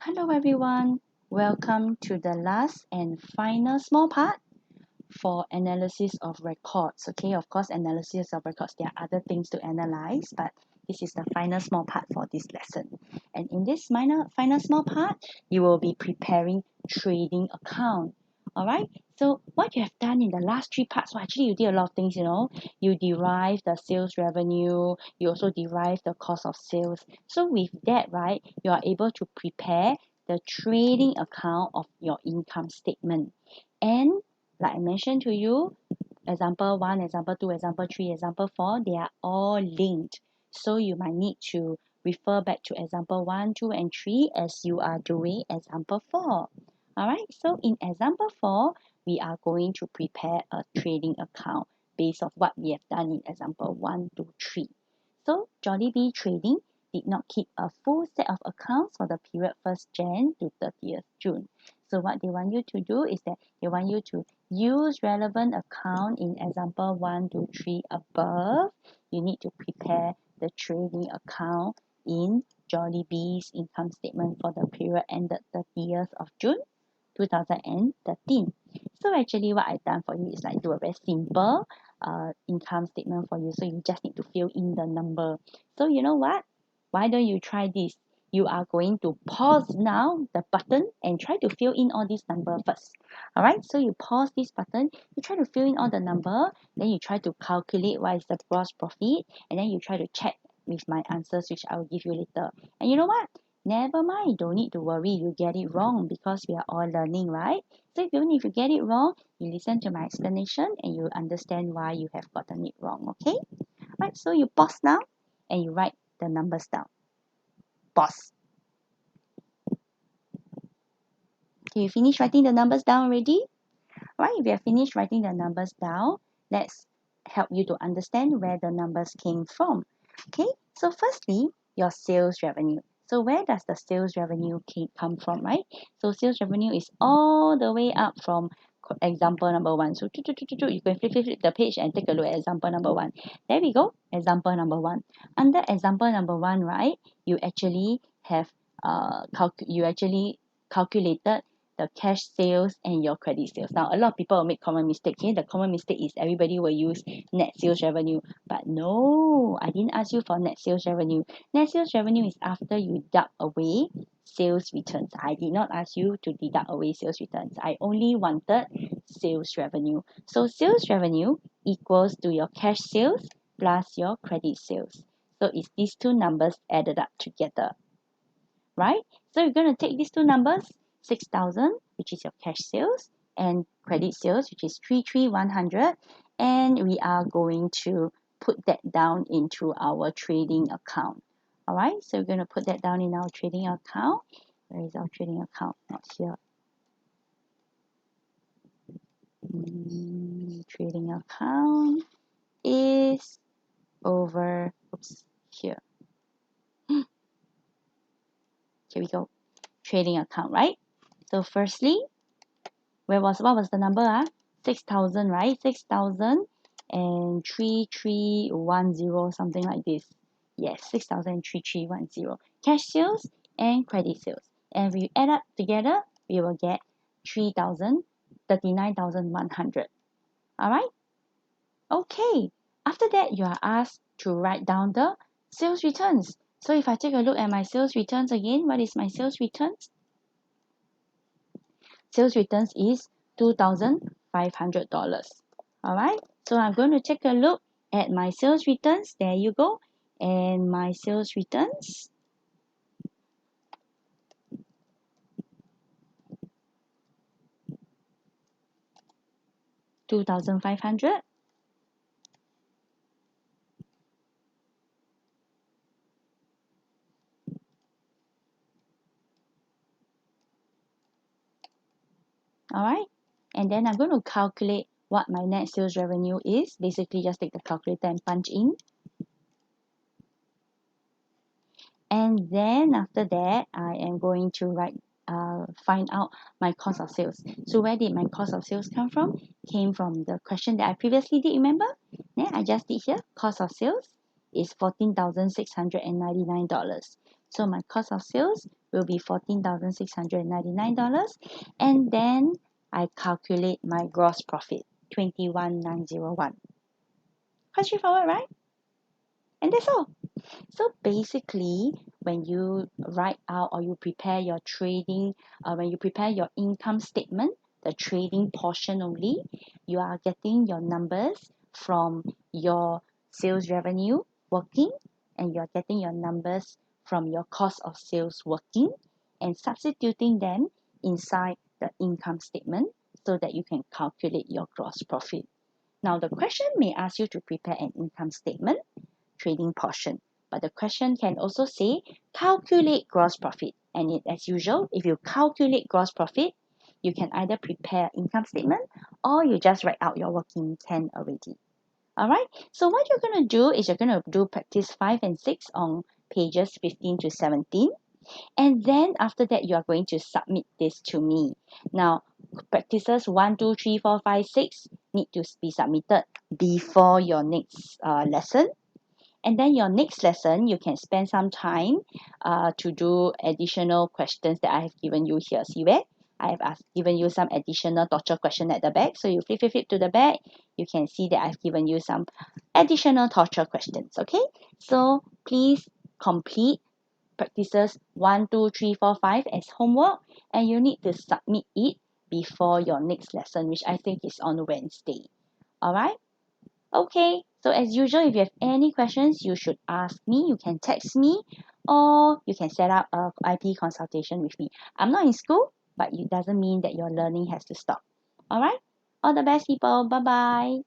Hello everyone, welcome to the last and final small part for analysis of records. Okay, of course, analysis of records, there are other things to analyze, but this is the final small part for this lesson. And in this final small part, you will be preparing trading account. Alright, so what you have done in the last three parts, well, actually you did a lot of things, you derive the sales revenue, you also derive the cost of sales. So with that, right, you are able to prepare the trading account of your income statement. And like I mentioned to you, example 1, example 2, example 3, example 4, they are all linked. So you might need to refer back to example 1, 2, and 3 as you are doing example 4. Alright, so in example 4, we are going to prepare a trading account based on what we have done in example 1, 2, 3. So Jollibee Trading did not keep a full set of accounts for the period 1st Jan to 30th June. So what they want you to do is that they want you to use relevant account in example 1, 2, 3 above. You need to prepare the trading account in Jollibee's income statement for the period ended 30th of June 2013. So actually what I've done for you is like do a very simple income statement for you. So you just need to fill in the number. So you know what? Why don't you try this? You are going to pause now the button and try to fill in all these number first. Alright, so you pause this button, you try to fill in all the number, then you try to calculate what is the gross profit, and then you try to check with my answers, which I will give you later. And you know what? Never mind, don't need to worry you get it wrong because we are all learning, right? So even if you get it wrong, you listen to my explanation and you understand why you have gotten it wrong, okay? Right, so you pause now and you write the numbers down. Pause. Okay, you finish writing the numbers down already? Alright, if you have finished writing the numbers down, let's help you to understand where the numbers came from. Okay, so firstly, your sales revenue. So where does the sales revenue come from, right? So sales revenue is all the way up from example number 1. So you can flip the page and take a look at example number 1. There we go, example number 1. Under example number 1, right, you actually have calculated the cash sales and your credit sales. Now, a lot of people will make common mistake. Okay? The common mistake is everybody will use net sales revenue. But no, I didn't ask you for net sales revenue. Net sales revenue is after you deduct away sales returns. I did not ask you to deduct away sales returns. I only wanted sales revenue. So sales revenue equals to your cash sales plus your credit sales. So it's these two numbers added up together. Right? So you're going to take these two numbers, 6,000, which is your cash sales, and credit sales, which is 33,100, and we are going to put that down into our trading account. All right, so we're going to put that down in our trading account. Where is our trading account? Not here. Trading account is over, here. Here we go. Trading account, right? So firstly, what was the number? 6,000, right? 6,000 and 3310, something like this. Yes, 6,000 and 3310. Cash sales and credit sales. And if we add up together, we will get 39,100. Alright? Okay. After that, you are asked to write down the sales returns. So if I take a look at my sales returns again, what is my sales returns? Sales returns is $2,500. Alright, so I'm going to take a look at my sales returns. There you go. And my sales returns. $2,500. Alright, and then I'm going to calculate what my net sales revenue is. Basically, just take the calculator and punch in. And then after that, I am going to find out my cost of sales. So where did my cost of sales come from? Came from the question that I previously did, remember? Then I just did here, cost of sales is $14,699. So my cost of sales will be $14,699. And then I calculate my gross profit, 21,901. Quite straightforward, right? And that's all. So basically, when you write out or you prepare your when you prepare your income statement, the trading portion only, you are getting your numbers from your sales revenue working, and you're getting your numbers from your cost of sales working, and substituting them inside the income statement so that you can calculate your gross profit. Now, the question may ask you to prepare an income statement, trading portion. But the question can also say calculate gross profit. And as usual, if you calculate gross profit, you can either prepare income statement or you just write out your working intent already. Alright, so what you're going to do is you're going to do practice 5 and 6 on pages 15 to 17. And then after that, you are going to submit this to me. Now, practices 1, 2, 3, 4, 5, 6 need to be submitted before your next lesson. And then your next lesson, you can spend some time to do additional questions that I have given you here. See where? I have given you some additional torture question at the back. So you flip to the back. You can see that I've given you some additional torture questions. Okay? So please complete practices 1, 2, 3, 4, 5 as homework. And you need to submit it before your next lesson, which I think is on Wednesday. Alright? Okay, so as usual, if you have any questions, you should ask me. You can text me or you can set up a IP consultation with me. I'm not in school, but it doesn't mean that your learning has to stop. All right? All the best, people. Bye-bye.